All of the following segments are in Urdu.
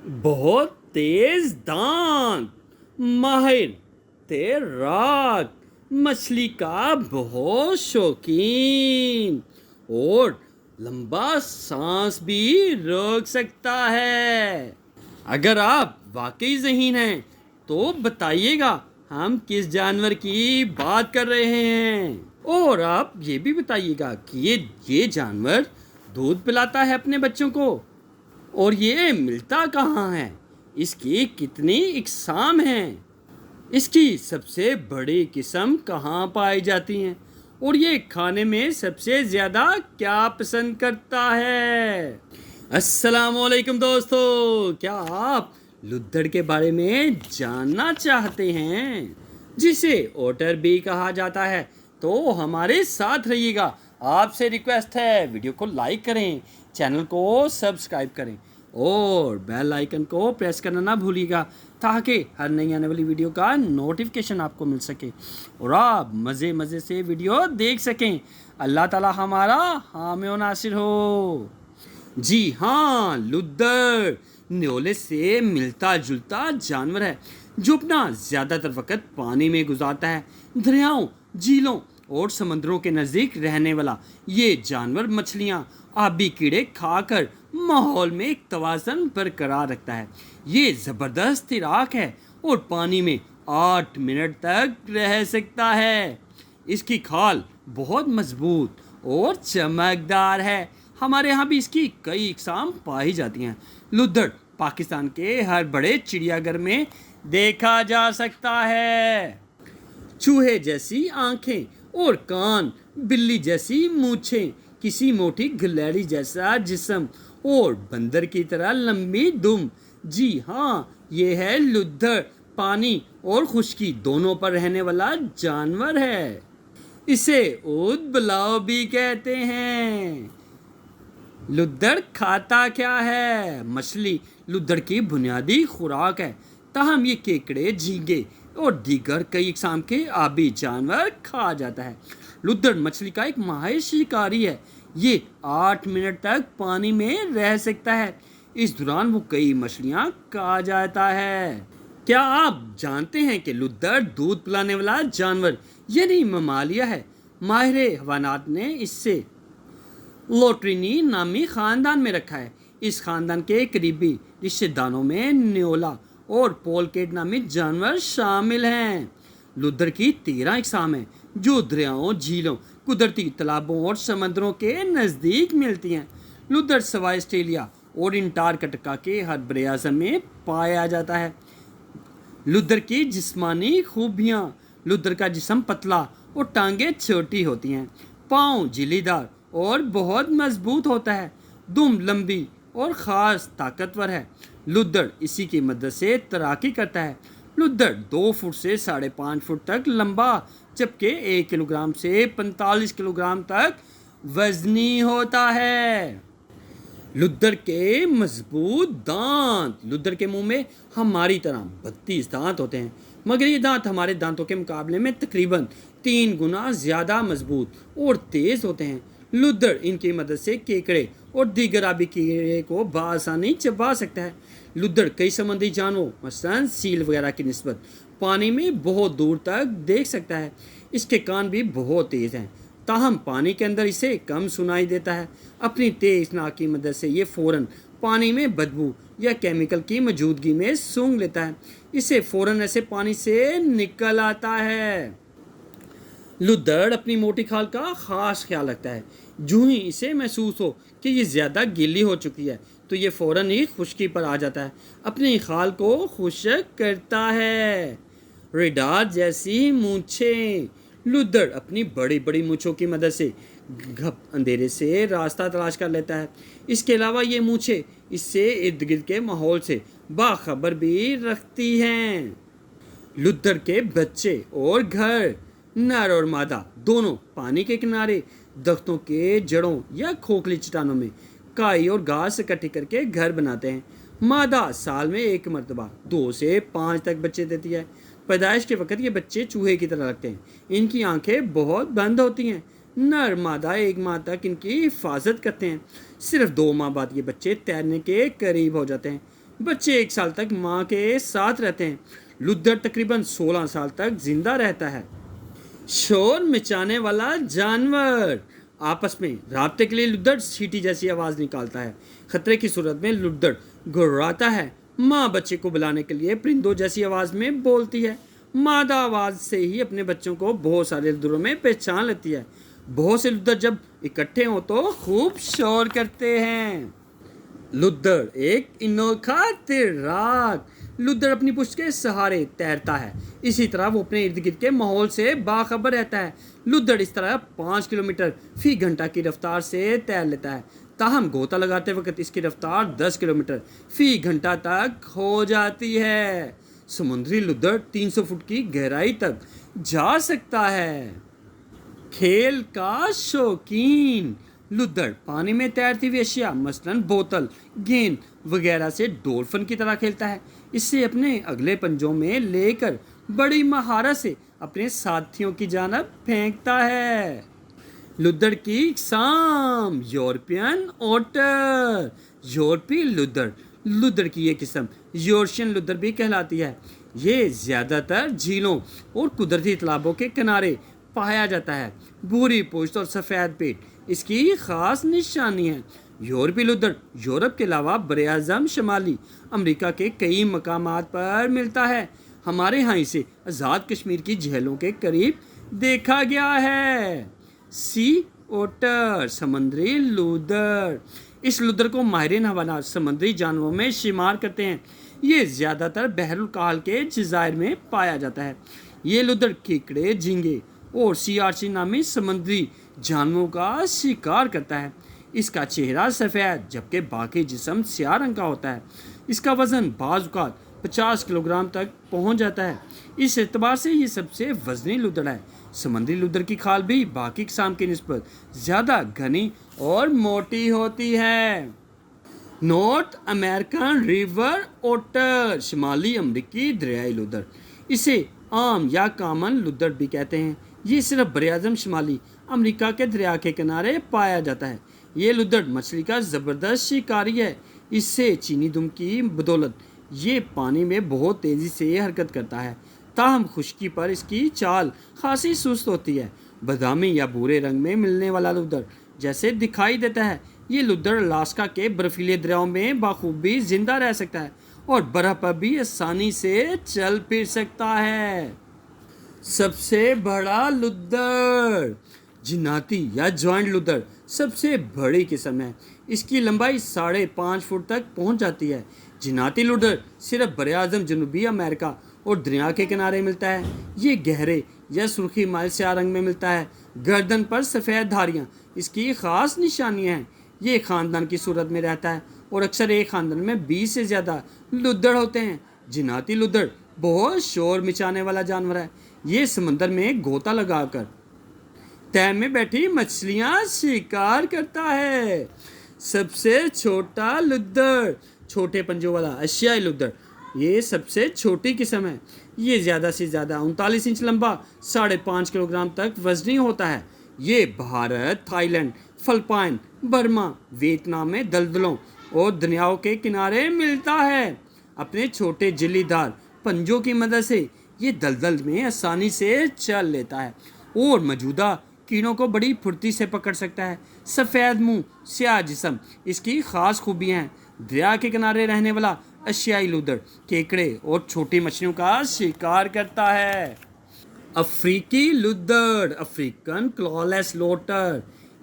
بہت تیز دانت، ماہر تیراک، مچھلی کا بہت شوقین اور لمبا سانس بھی روک سکتا ہے۔ اگر آپ واقعی ذہین ہیں تو بتائیے گا ہم کس جانور کی بات کر رہے ہیں، اور آپ یہ بھی بتائیے گا کہ یہ جانور دودھ پلاتا ہے اپنے بچوں کو، اور یہ ملتا کہاں ہے، اس کی کتنی اقسام ہیں، اس کی سب سے بڑی قسم کہاں پائی جاتی ہیں، اور یہ کھانے میں سب سے زیادہ کیا پسند کرتا ہے۔ السلام علیکم دوستو، کیا آپ لدڑ کے بارے میں جاننا چاہتے ہیں، جسے اوٹر بھی کہا جاتا ہے؟ تو ہمارے ساتھ رہیے گا۔ آپ سے ریکویسٹ ہے ویڈیو کو لائک کریں، چینل کو سبسکرائب کریں اور بیل آئیکن کو پریس کرنا نہ بھولیے گا، تاکہ ہر نئی آنے والی ویڈیو کا نوٹیفیکیشن آپ کو مل سکے اور آپ مزے سے ویڈیو دیکھ سکیں۔ اللہ تعالی ہمارا حامی و ناصر ہو۔ جی ہاں، لدڑ نیولے سے ملتا جلتا جانور ہے جو اپنا زیادہ تر وقت پانی میں گزارتا ہے۔ دریاؤں، جھیلوں اور سمندروں کے نزدیک رہنے والا یہ جانور مچھلیاں، آبی کیڑے کھا کر ماحول میں ایک توازن برقرار رکھتا ہے۔ یہ زبردست تیراک ہے اور پانی میں 8 منٹ تک رہ سکتا ہے۔ اس کی کھال بہت مضبوط اور چمکدار ہے۔ ہمارے ہاں بھی اس کی کئی اقسام پائی جاتی ہیں۔ لدڑ پاکستان کے ہر بڑے چڑیا گھر میں دیکھا جا سکتا ہے۔ چوہے جیسی آنکھیں اور کان، بلی جیسی مونچھیں، کسی موٹی گلیڑی جیسا جسم اور بندر کی طرح لمبی دم۔ جی ہاں، یہ ہے لدڑ، پانی اور خشکی دونوں پر رہنے والا جانور ہے۔ اسے اود بلاؤ بھی کہتے ہیں۔ لدڑ کھاتا کیا ہے؟ مچھلی لدڑ کی بنیادی خوراک ہے، تاہم یہ کیکڑے، جھینگے اور دیگر کئی اقسام کے آبی جانور کھا جاتا ہے۔ لدڑ مچھلی کا ایک ماہر شکاری ہے۔ یہ 8 منٹ تک پانی میں رہ سکتا ہے۔ اس دوران وہ کئی مچھلیاں کھا جاتا ہے۔ کیا آپ جانتے ہیں کہ لدڑ دودھ پلانے والا جانور یعنی ممالیہ ہے؟ ماہر حیوانات نے اسے لوٹرینی نامی خاندان میں رکھا ہے۔ اس خاندان کے قریبی رشتہ داروں میں نیولا اور پولکیٹ نامی جانور شامل ہیں۔ لدڑ کی 13 اقسام ہیں جو دریاؤں، جھیلوں، قدرتی تالابوں اور سمندروں کے نزدیک ملتی ہیں۔ لدڑ سوائے آسٹریلیا اور انٹارکٹیکا کے ہر براعظم میں پایا جاتا ہے۔ لدڑ کی جسمانی خوبیاں: لدڑ کا جسم پتلا اور ٹانگیں چھوٹی ہوتی ہیں۔ پاؤں جھلی دار اور بہت مضبوط ہوتا ہے۔ دم لمبی اور خاص طاقتور ہے۔ لدڑ اسی کی مدد سے تیراکی کرتا ہے۔ لدڑ 2 فٹ سے 5.5 فٹ تک لمبا، جبکہ 1 کلو گرام سے 45 کلو گرام تک وزنی ہوتا ہے۔ لدڑ کے مضبوط دانت: لدڑ کے منہ میں ہماری طرح 32 دانت ہوتے ہیں، مگر یہ دانت ہمارے دانتوں کے مقابلے میں تقریباً 3 گنا زیادہ مضبوط اور تیز ہوتے ہیں۔ لدڑ ان کی مدد سے کیکڑے اور دیگر آبی کیڑے کو بآسانی چبا سکتا ہے۔ لدڑ کئی سمندری جانوروں مثلاً سیل وغیرہ کی نسبت پانی میں بہت دور تک دیکھ سکتا ہے۔ اس کے کان بھی بہت تیز ہیں، تاہم پانی کے اندر اسے کم سنائی دیتا ہے۔ اپنی تیز ناک کی مدد سے یہ فوراً پانی میں بدبو یا کیمیکل کی موجودگی میں سونگھ لیتا ہے۔ اسے فوراً ایسے پانی سے نکل آتا ہے۔ لدڑ اپنی موٹی کھال کا خاص خیال رکھتا ہے۔ جو ہی اسے محسوس ہو کہ یہ زیادہ گیلی ہو چکی ہے تو یہ فوراً ہی خشکی پر آ جاتا ہے، اپنی کھال کو خشک کرتا ہے۔ ریڈار جیسی مونچھیں: لدڑ اپنی بڑی بڑی مونچھوں کی مدد سے گھپ اندھیرے سے راستہ تلاش کر لیتا ہے۔ اس کے علاوہ یہ مونچھیں اس سے ارد گرد کے ماحول سے باخبر بھی رکھتی ہیں۔ لدڑ کے بچے اور گھر: نر اور مادہ دونوں پانی کے کنارے، درختوں کے جڑوں یا کھوکھلی چٹانوں میں کائی اور گھاس اکٹھی کر کے گھر بناتے ہیں۔ مادہ سال میں 1 مرتبہ 2 سے 5 تک بچے دیتی ہے۔ پیدائش کے وقت یہ بچے چوہے کی طرح لگتے ہیں۔ ان کی آنکھیں بہت بند ہوتی ہیں۔ نر مادہ 1 ماہ تک ان کی حفاظت کرتے ہیں۔ صرف 2 ماہ بعد یہ بچے تیرنے کے قریب ہو جاتے ہیں۔ بچے 1 سال تک ماں کے ساتھ رہتے ہیں۔ لدڑ تقریباً 16 سال تک زندہ رہتا ہے۔ شور مچانے والا جانور، آپس میں رابطے کے لیے لدڑ سیٹی جیسی آواز نکالتا ہے۔ خطرے کی صورت میں لدڑ گھرراتا ہے۔ ماں بچے کو بلانے کے لیے پرندوں جیسی آواز میں بولتی ہے۔ مادہ آواز سے ہی اپنے بچوں کو بہت سارے لدڑوں میں پہچان لیتی ہے۔ بہت سے لدڑ جب اکٹھے ہوں تو خوب شور کرتے ہیں۔ لدڑ ایک انوکھا تیراک، لدڑ اپنی پشت کے سہارے تیرتا ہے۔ اسی طرح وہ اپنے ارد گرد کے ماحول سے باخبر رہتا ہے۔ لدڑ اس طرح 5 کلومیٹر فی گھنٹہ کی رفتار سے تیر لیتا ہے، تاہم غوطہ لگاتے وقت اس کی رفتار 10 کلومیٹر فی گھنٹہ تک ہو جاتی ہے۔ سمندری لدڑ 300 فٹ کی گہرائی تک جا سکتا ہے۔ کھیل کا شوقین، لدڑ پانی میں تیرتی ہوئی اشیاء مثلاً بوتل، گیند وغیرہ سے ڈولفن کی طرح کھیلتا ہے۔ اسے اپنے اگلے پنجوں میں لے کر بڑی مہارت سے اپنے ساتھیوں کی جانب پھینکتا ہے۔ لدڑ کی اقسام، یورپین اوٹر، یورپی لدڑ، لدڑ کی یہ قسم یورشین لدڑ بھی کہلاتی ہے۔ یہ زیادہ تر جھیلوں اور قدرتی تالابوں کے کنارے پایا جاتا ہے۔ بھوری پشت اور سفید پیٹ اس کی خاص نشانی ہے۔ یورپی لدڑ یورپ کے علاوہ براعظم شمالی امریکہ کے کئی مقامات پر ملتا ہے۔ ہمارے ہاں اسے آزاد کشمیر کی جھیلوں کے قریب دیکھا گیا ہے۔ سی اوٹر، سمندری لدڑ، اس لدڑ کو ماہرین حیوانات سمندری جانوروں میں شمار کرتے ہیں۔ یہ زیادہ تر بحر الکاہل کے جزائر میں پایا جاتا ہے۔ یہ لدڑ کیکڑے، جھینگے اور سیارچی نامی سمندری جانوروں کا شکار کرتا ہے۔ اس کا چہرہ سفید جبکہ باقی جسم سیاہ رنگ کا ہوتا ہے۔ اس کا وزن بعض اوقات 50 کلوگرام تک پہنچ جاتا ہے۔ اس اعتبار سے یہ سب سے وزنی لدڑ ہے۔ سمندری لدڑ کی کھال بھی باقی اقسام کی نسبت زیادہ گھنی اور موٹی ہوتی ہے۔ نارتھ امریکن ریور اوٹر، شمالی امریکی دریائی لدڑ، اسے عام یا کامن لدڑ بھی کہتے ہیں۔ یہ صرف براعظم شمالی امریکہ کے دریا کے کنارے پایا جاتا ہے۔ یہ لدڑ مچھلی کا زبردست شکاری ہے۔ اس سے چینی دم کی بدولت یہ پانی میں بہت تیزی سے حرکت کرتا ہے، تاہم خشکی پر اس کی چال خاصی سست ہوتی ہے۔ بادامی یا بھورے رنگ میں ملنے والا لدڑ جیسے دکھائی دیتا ہے۔ یہ لدڑ الاسکا کے برفیلے دریاؤں میں بخوبی زندہ رہ سکتا ہے اور برف پر بھی آسانی سے چل پھر سکتا ہے۔ سب سے بڑا لدڑ، جناتی یا جوائنٹ لدڑ سب سے بڑی قسم ہے۔ اس کی لمبائی 5.5 فٹ تک پہنچ جاتی ہے۔ جناتی لدڑ صرف براعظم جنوبی امریکہ اور دریا کے کنارے ملتا ہے۔ یہ گہرے یا سرخی مائل سیاہ رنگ میں ملتا ہے۔ گردن پر سفید دھاریاں اس کی خاص نشانیاں ہیں۔ یہ خاندان کی صورت میں رہتا ہے اور اکثر ایک خاندان میں 20 سے زیادہ لدڑ ہوتے ہیں۔ جناتی لدڑ بہت شور مچانے والا جانور ہے۔ یہ سمندر میں غوطہ لگا کر تہہ میں بیٹھی مچھلیاں شکار کرتا ہے۔ سب سے چھوٹا لدڑ، چھوٹے پنجوں والا ایشیائی لدڑ، یہ سب سے چھوٹی قسم ہے۔ یہ زیادہ سے زیادہ 39 انچ لمبا، 5.5 کلوگرام تک وزنی ہوتا ہے۔ یہ Bharat, Thailand, Philippines, Burma, Vietnam میں دلدلوں اور دریاؤں کے کنارے ملتا ہے۔ اپنے چھوٹے جلی دار پنجوں کی مدد سے یہ دلدل میں آسانی سے چل لیتا ہے اور موجودہ کیڑوں کو بڑی پھرتی سے پکڑ سکتا ہے۔ سفید منہ، سیاہ جسم اس کی خاص خوبیاں ہیں۔ دریا کے کنارے رہنے والا ایشیائی لدڑ کیکڑے اور چھوٹی مچھلیوں کا شکار کرتا ہے۔ افریقی لدڑ، افریقن کلالیس لوٹر،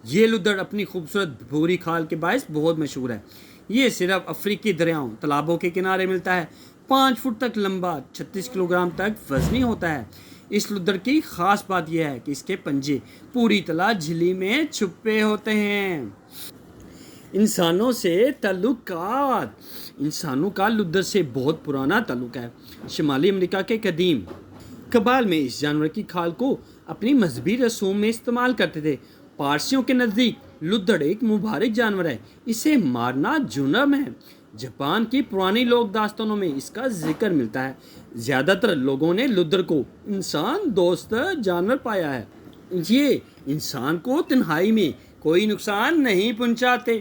یہ لدڑ اپنی خوبصورت بھوری کھال کے باعث بہت مشہور ہے۔ یہ صرف افریقی دریاؤں، تالابوں کے کنارے ملتا ہے۔ 5 فٹ تک لمبا، 36 کلوگرام تک وزنی ہوتا ہے۔ اس لدڑ کی خاص بات یہ ہے کہ اس کے پنجے پوری طرح جھلی میں چھپے ہوتے ہیں۔ انسانوں سے تعلقات، انسانوں کا لدڑ سے بہت پرانا تعلق ہے۔ شمالی امریکہ کے قدیم قبائل میں اس جانور کی کھال کو اپنی مذہبی رسوم میں استعمال کرتے تھے۔ پارسیوں کے نزدیک لدڑ ایک مبارک جانور ہے، اسے مارنا جرم ہے۔ جاپان کی پرانی لوک داستانوں میں اس کا ذکر ملتا ہے۔ زیادہ تر لوگوں نے لدڑ کو انسان دوست جانور پایا ہے۔ یہ انسان کو تنہائی میں کوئی نقصان نہیں پہنچاتے۔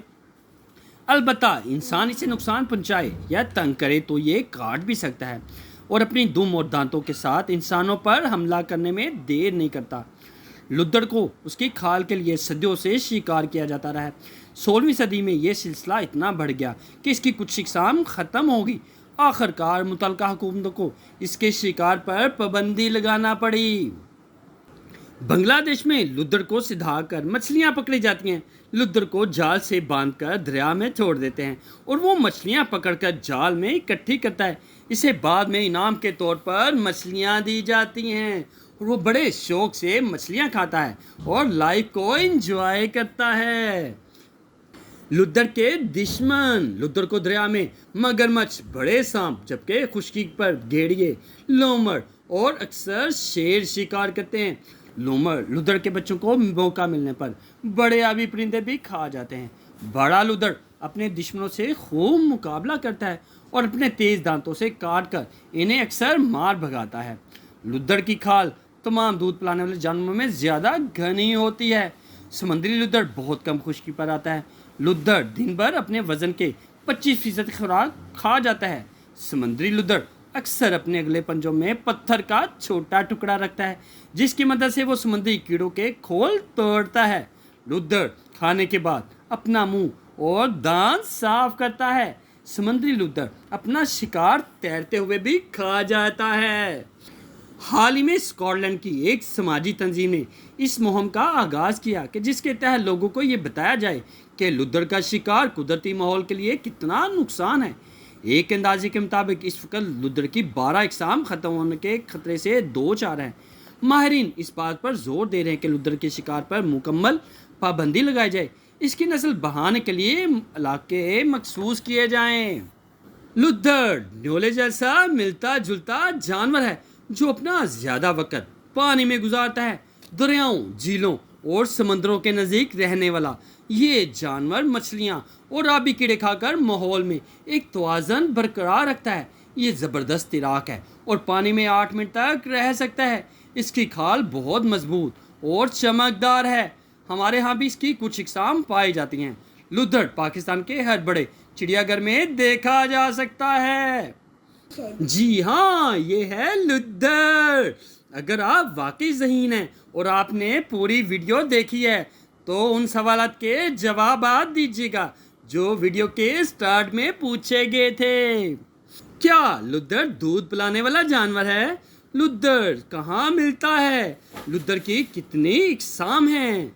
البتہ انسان اسے نقصان پہنچائے یا تنگ کرے تو یہ کاٹ بھی سکتا ہے اور اپنی دم اور دانتوں کے ساتھ انسانوں پر حملہ کرنے میں دیر نہیں کرتا۔ لدڑ کو اس کی کھال کے لیے صدیوں سے شکار کیا جاتا رہا ہے۔ 16ویں صدی میں یہ سلسلہ اتنا بڑھ گیا کہ اس کی کچھ اقسام ختم ہو گئی۔ آخر کار متعلقہ حکومتوں کو اس کے شکار پر پابندی لگانا پڑی۔ بنگلہ دیش میں لدڑ کو سدھا کر مچھلیاں پکڑی جاتی ہیں۔ لدڑ کو جال سے باندھ کر دریا میں چھوڑ دیتے ہیں اور وہ مچھلیاں پکڑ کر جال میں اکٹھی کرتا ہے۔ اسے بعد میں انعام کے طور پر مچھلیاں دی جاتی ہیں اور وہ بڑے شوق سے مچھلیاں کھاتا ہے اور لائف کو انجوائے کرتا ہے۔ لدڑ کے دشمن لدڑ کو دریا میں مگرمچھ، بڑے سانپ، جبکہ خشکی پر گھیڑیے، لومڑ اور اکثر شیر شکار کرتے ہیں۔ لومڑ لدڑ کے بچوں کو موقع ملنے پر بڑے آبی پرندے بھی کھا جاتے ہیں۔ بڑا لدڑ اپنے دشمنوں سے خوب مقابلہ کرتا ہے اور اپنے تیز دانتوں سے کاٹ کر انہیں اکثر مار بھگاتا ہے۔ لدڑ کی کھال تمام دودھ پلانے والے جانوروں میں زیادہ گھنی ہوتی ہے۔ سمندری لدڑ بہت کم خشکی پر آتا ہے۔ لدڑ دن بھر اپنے وزن کے 25% خوراک کھا جاتا ہے۔ سمندری لدڑ اکثر اپنے اگلے پنجوں میں پتھر کا چھوٹا ٹکڑا رکھتا ہے جس کی مدد سے وہ سمندری کیڑوں کے کھول توڑتا ہے۔ لدڑ کھانے کے بعد اپنا منہ اور دانت صاف کرتا ہے۔ سمندری لدڑ اپنا شکار تیرتے ہوئے بھی کھا جاتا ہے۔ حال ہی میں اسکاٹ لینڈ کی ایک سماجی تنظیم نے اس مہم کا آغاز کیا کہ جس کے تحت لوگوں کو یہ بتایا جائے کہ لدڑ کا شکار قدرتی ماحول کے لیے کتنا نقصان ہے۔ ایک اندازے کے مطابق اس وقت لدڑ کی 12 اقسام ختم ہونے کے خطرے سے دو چار ہیں۔ ماہرین اس بات پر زور دے رہے ہیں کہ لدڑ کے شکار پر مکمل پابندی لگائی جائے، اس کی نسل بڑھانے کے لیے علاقے مخصوص کیے جائیں۔ لدڑ نیولے جیسا ملتا جلتا جانور ہے جو اپنا زیادہ وقت پانی میں گزارتا ہے۔ دریاؤں، جھیلوں اور سمندروں کے نزدیک رہنے والا یہ جانور مچھلیاں اور آبی کیڑے کھا کر ماحول میں ایک توازن برقرار رکھتا ہے۔ یہ زبردست تیراک ہے اور پانی میں 8 منٹ تک رہ سکتا ہے۔ اس کی کھال بہت مضبوط اور چمکدار ہے۔ ہمارے ہاں بھی اس کی کچھ اقسام پائی جاتی ہیں۔ لدڑ پاکستان کے ہر بڑے چڑیا گھر میں دیکھا جا سکتا ہے۔ جی ہاں، یہ ہے لدڑ۔ اگر آپ واقعی ذہین ہیں اور آپ نے پوری ویڈیو دیکھی ہے تو ان سوالات کے جوابات دیجیے گا جو ویڈیو کے سٹارٹ میں پوچھے گئے تھے۔ کیا لدڑ دودھ پلانے والا جانور ہے؟ لدڑ کہاں ملتا ہے؟ لدڑ کی کتنی اقسام ہیں؟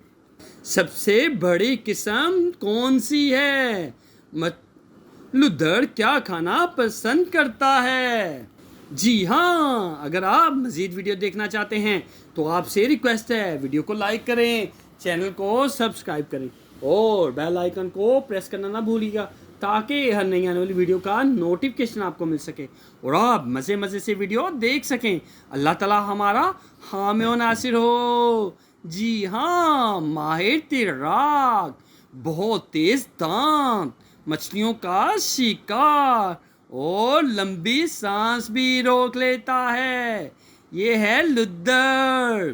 سب سے بڑی قسم کون سی ہے؟ لدڑ کیا کھانا پسند کرتا ہے؟ جی ہاں، اگر آپ مزید ویڈیو دیکھنا چاہتے ہیں تو آپ سے ریکویسٹ ہے ویڈیو کو لائک کریں، چینل کو سبسکرائب کریں اور بیل آئیکن کو پریس کرنا نہ بھولیے گا تاکہ ہر نئی آنے والی ویڈیو کا نوٹیفیکیشن آپ کو مل سکے اور آپ مزے مزے سے ویڈیو دیکھ سکیں۔ اللہ تعالی ہمارا حامی و ناصر ہو۔ جی ہاں، ماہر تیراک، بہت تیز دانت، مچھلیوں کا شکار اور لمبی سانس بھی روک لیتا ہے۔ یہ ہے لدڑ۔